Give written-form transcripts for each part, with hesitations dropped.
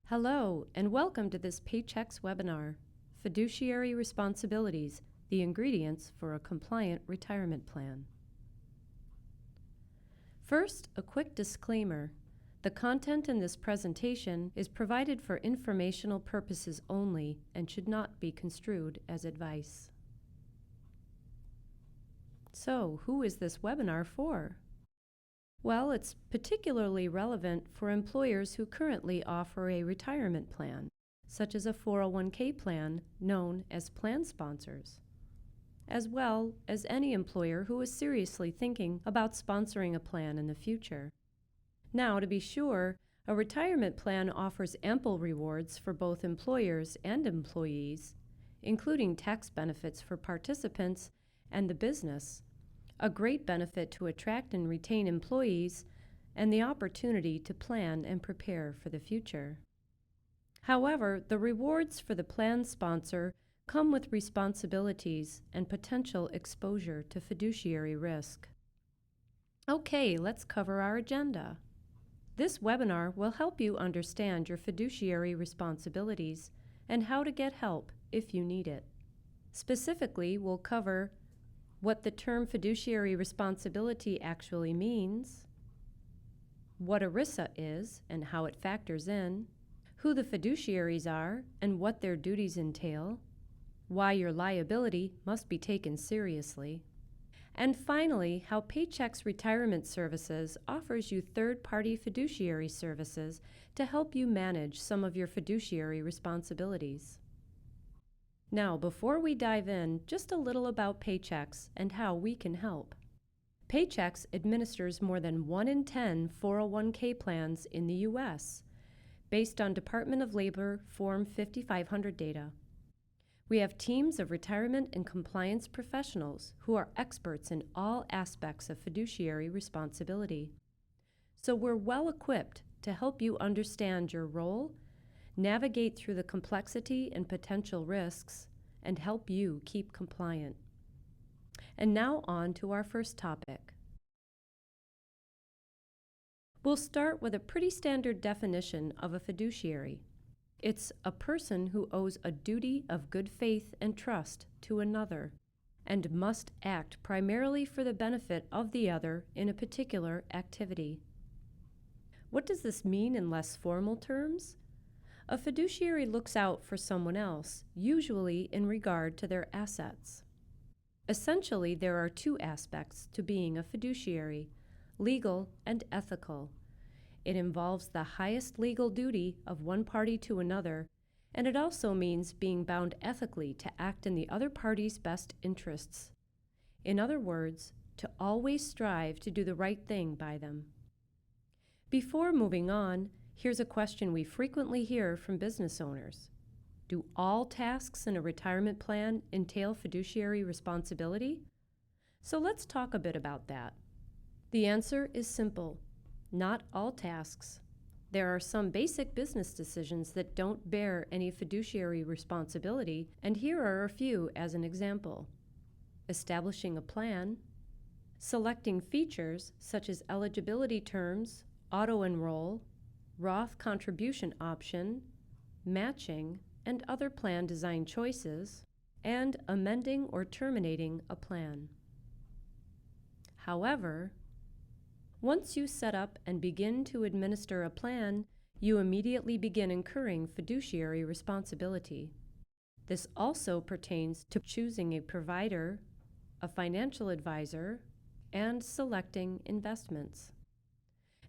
Hello, and welcome to this Paychex webinar, Fiduciary Responsibilities, the Ingredients for a Compliant Retirement Plan. First, a quick disclaimer. The content in this presentation is provided for informational purposes only and should not be construed as advice. So, who is this webinar for? Well, it's particularly relevant for employers who currently offer a retirement plan, such as a 401k plan known as plan sponsors, as well as any employer who is seriously thinking about sponsoring a plan in the future. Now, to be sure, a retirement plan offers ample rewards for both employers and employees, including tax benefits for participants and the business, a great benefit to attract and retain employees, and the opportunity to plan and prepare for the future. However, the rewards for the plan sponsor come with responsibilities and potential exposure to fiduciary risk. Okay, let's cover our agenda. This webinar will help you understand your fiduciary responsibilities and how to get help if you need it. Specifically, we'll cover what the term fiduciary responsibility actually means, what ERISA is and how it factors in, who the fiduciaries are and what their duties entail, why your liability must be taken seriously, and finally, how Paychex Retirement Services offers you third-party fiduciary services to help you manage some of your fiduciary responsibilities. Now, before we dive in, just a little about Paychex and how we can help. Paychex administers more than 1 in 10 401k plans in the U.S., based on Department of Labor Form 5500 data. We have teams of retirement and compliance professionals who are experts in all aspects of fiduciary responsibility. So we're well equipped to help you understand your role, navigate through the complexity and potential risks, and help you keep compliant. And now on to our first topic. We'll start with a pretty standard definition of a fiduciary. It's a person who owes a duty of good faith and trust to another and must act primarily for the benefit of the other in a particular activity. What does this mean in less formal terms? A fiduciary looks out for someone else, usually in regard to their assets. Essentially, there are two aspects to being a fiduciary, legal and ethical. It involves the highest legal duty of one party to another, and it also means being bound ethically to act in the other party's best interests. In other words, to always strive to do the right thing by them. Before moving on, here's a question we frequently hear from business owners. Do all tasks in a retirement plan entail fiduciary responsibility? So let's talk a bit about that. The answer is simple. Not all tasks. There are some basic business decisions that don't bear any fiduciary responsibility, and here are a few as an example. Establishing a plan, selecting features such as eligibility terms, auto-enroll, Roth contribution option, matching, and other plan design choices, and amending or terminating a plan. However, once you set up and begin to administer a plan, you immediately begin incurring fiduciary responsibility. This also pertains to choosing a provider, a financial advisor, and selecting investments.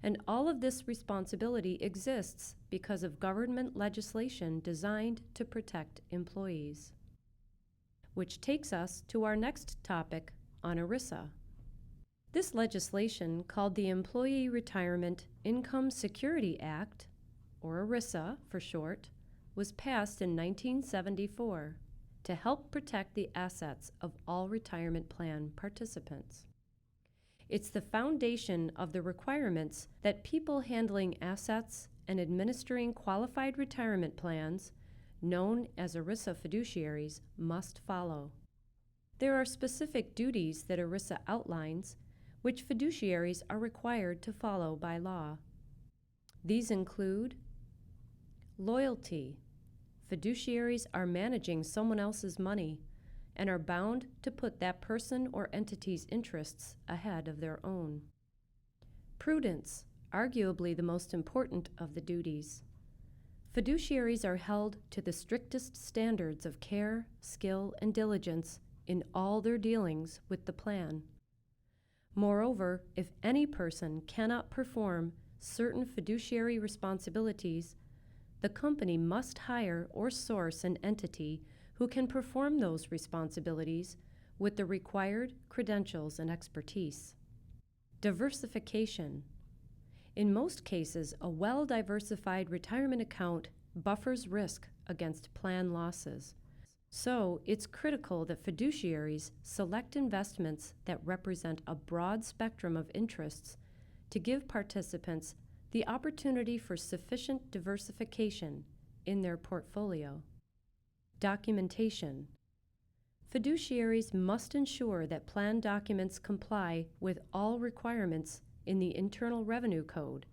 And all of this responsibility exists because of government legislation designed to protect employees. Which takes us to our next topic on ERISA. This legislation, called the Employee Retirement Income Security Act, or ERISA for short, was passed in 1974 to help protect the assets of all retirement plan participants. It's the foundation of the requirements that people handling assets and administering qualified retirement plans, known as ERISA fiduciaries, must follow. There are specific duties that ERISA outlines, which fiduciaries are required to follow by law. These include Loyalty. Fiduciaries are managing someone else's money and are bound to put that person or entity's interests ahead of their own. Prudence, arguably the most important of the duties. Fiduciaries are held to the strictest standards of care, skill, and diligence in all their dealings with the plan. Moreover, if any person cannot perform certain fiduciary responsibilities, the company must hire or source an entity who can perform those responsibilities with the required credentials and expertise. Diversification. In most cases, a well-diversified retirement account buffers risk against plan losses. So, it's critical that fiduciaries select investments that represent a broad spectrum of interests to give participants the opportunity for sufficient diversification in their portfolio. Documentation. Fiduciaries must ensure that plan documents comply with all requirements in the Internal Revenue Code,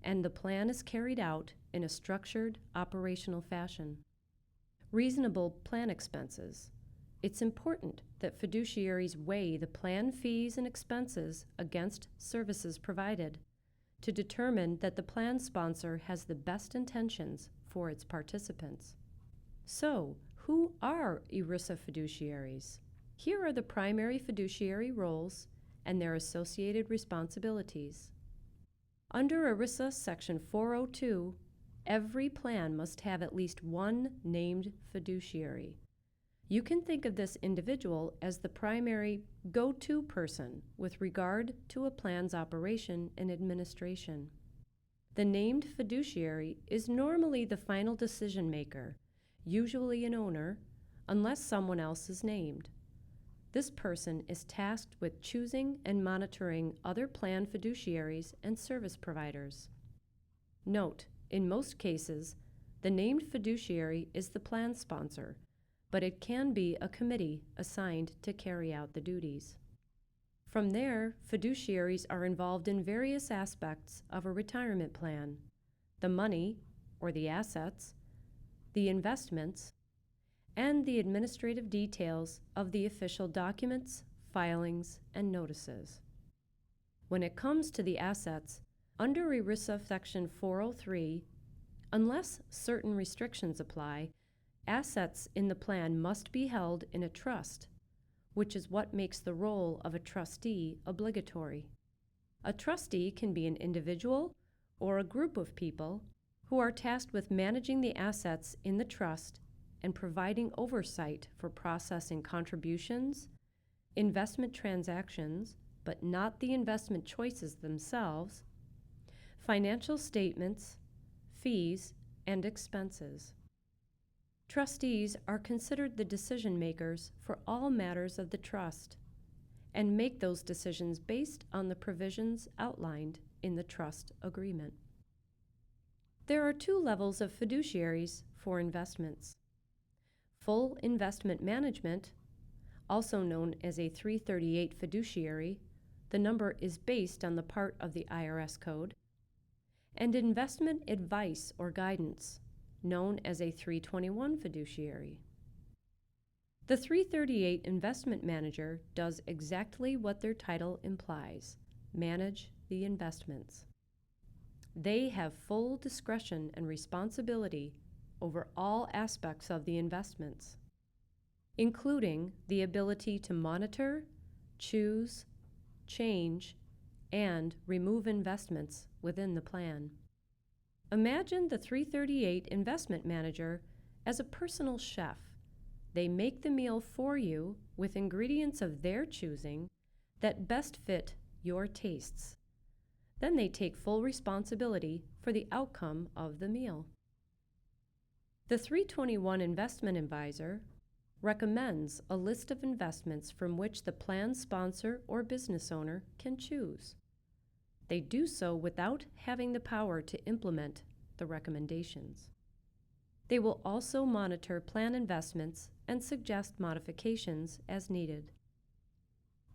and the plan is carried out in a structured, operational fashion. Reasonable plan expenses. It's important that fiduciaries weigh the plan fees and expenses against services provided to determine that the plan sponsor has the best intentions for its participants. So, who are ERISA fiduciaries? Here are the primary fiduciary roles and their associated responsibilities. Under ERISA Section 402, every plan must have at least one named fiduciary. You can think of this individual as the primary go-to person with regard to a plan's operation and administration. The named fiduciary is normally the final decision maker, usually an owner, unless someone else is named. This person is tasked with choosing and monitoring other plan fiduciaries and service providers. Note, in most cases, the named fiduciary is the plan sponsor, but it can be a committee assigned to carry out the duties. From there, fiduciaries are involved in various aspects of a retirement plan: the money, or the assets, the investments, and the administrative details of the official documents, filings, and notices. When it comes to the assets, under ERISA Section 403, unless certain restrictions apply, assets in the plan must be held in a trust, which is what makes the role of a trustee obligatory. A trustee can be an individual or a group of people who are tasked with managing the assets in the trust and providing oversight for processing contributions, investment transactions, but not the investment choices themselves, financial statements, fees, and expenses. Trustees are considered the decision makers for all matters of the trust and make those decisions based on the provisions outlined in the trust agreement. There are two levels of fiduciaries for investments. Full investment management, also known as a 338 fiduciary, the number is based on the part of the IRS code, and investment advice or guidance, known as a 321 fiduciary. The 338 investment manager does exactly what their title implies: manage the investments. They have full discretion and responsibility over all aspects of the investments, including the ability to monitor, choose, change, and remove investments within the plan. Imagine the 338 investment manager as a personal chef. They make the meal for you with ingredients of their choosing that best fit your tastes. Then they take full responsibility for the outcome of the meal. The 321 investment advisor recommends a list of investments from which the plan sponsor or business owner can choose. They do so without having the power to implement the recommendations. They will also monitor plan investments and suggest modifications as needed.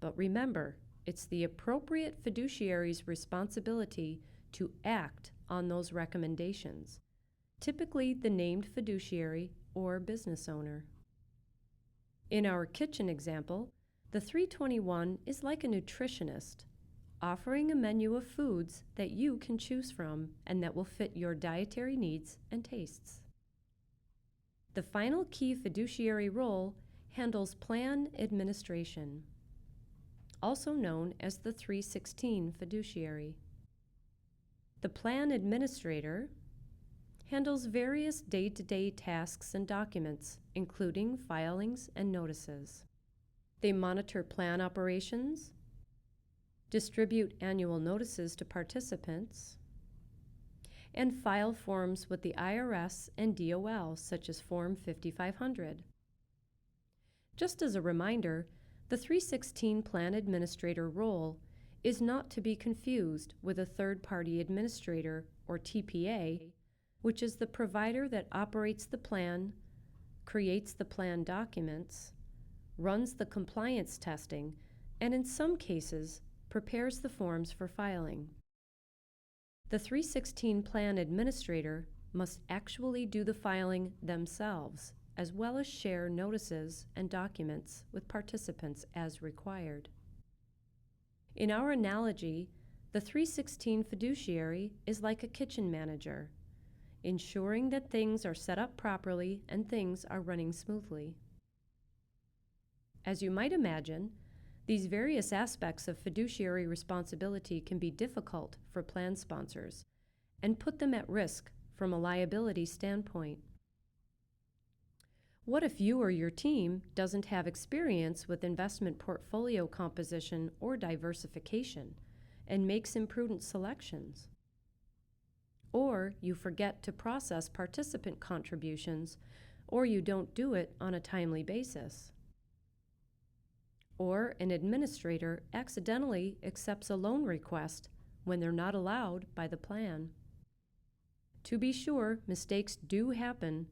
But remember, it's the appropriate fiduciary's responsibility to act on those recommendations, typically the named fiduciary or business owner. In our kitchen example, the 321 is like a nutritionist, offering a menu of foods that you can choose from and that will fit your dietary needs and tastes. The final key fiduciary role handles plan administration, also known as the 316 fiduciary. The plan administrator handles various day-to-day tasks and documents, including filings and notices. They monitor plan operations, distribute annual notices to participants, and file forms with the IRS and DOL, such as Form 5500. Just as a reminder, the 316 Plan Administrator role is not to be confused with a third-party administrator, or TPA, which is the provider that operates the plan, creates the plan documents, runs the compliance testing, and in some cases, prepares the forms for filing. The 316 Plan Administrator must actually do the filing themselves, as well as share notices and documents with participants as required. In our analogy, the 316 fiduciary is like a kitchen manager, ensuring that things are set up properly and things are running smoothly. As you might imagine, these various aspects of fiduciary responsibility can be difficult for plan sponsors and put them at risk from a liability standpoint. What if you or your team doesn't have experience with investment portfolio composition or diversification and makes imprudent selections? Or you forget to process participant contributions, or you don't do it on a timely basis? Or an administrator accidentally accepts a loan request when they're not allowed by the plan. To be sure, mistakes do happen,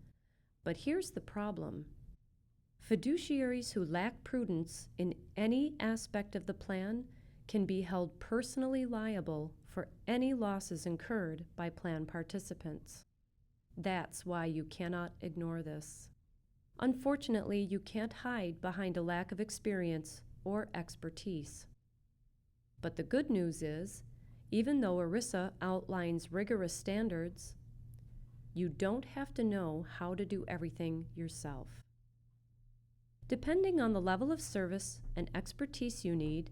but here's the problem. Fiduciaries who lack prudence in any aspect of the plan can be held personally liable for any losses incurred by plan participants. That's why you cannot ignore this. Unfortunately, you can't hide behind a lack of experience or expertise. But the good news is, even though ERISA outlines rigorous standards, you don't have to know how to do everything yourself. Depending on the level of service and expertise you need,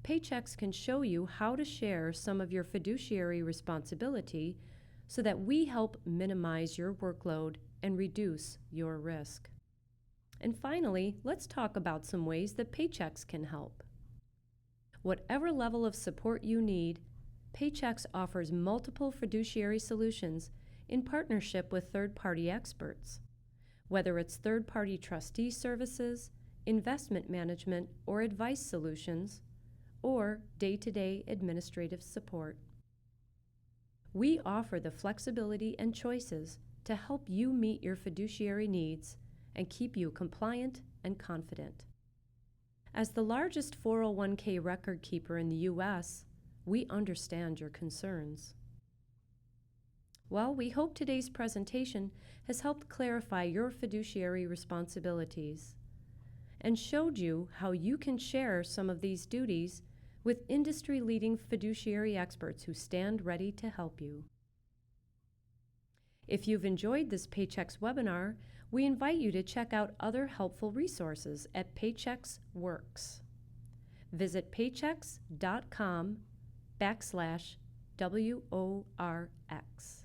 Paychex can show you how to share some of your fiduciary responsibility so that we help minimize your workload and reduce your risk. And finally, let's talk about some ways that Paychex can help. Whatever level of support you need, Paychex offers multiple fiduciary solutions in partnership with third-party experts. Whether it's third-party trustee services, investment management or advice solutions, or day-to-day administrative support. We offer the flexibility and choices to help you meet your fiduciary needs and keep you compliant and confident. As the largest 401k record keeper in the U.S., we understand your concerns. Well, we hope today's presentation has helped clarify your fiduciary responsibilities and showed you how you can share some of these duties with industry-leading fiduciary experts who stand ready to help you. If you've enjoyed this Paychex webinar, we invite you to check out other helpful resources at Paychex Works. Visit paychex.com/WORX.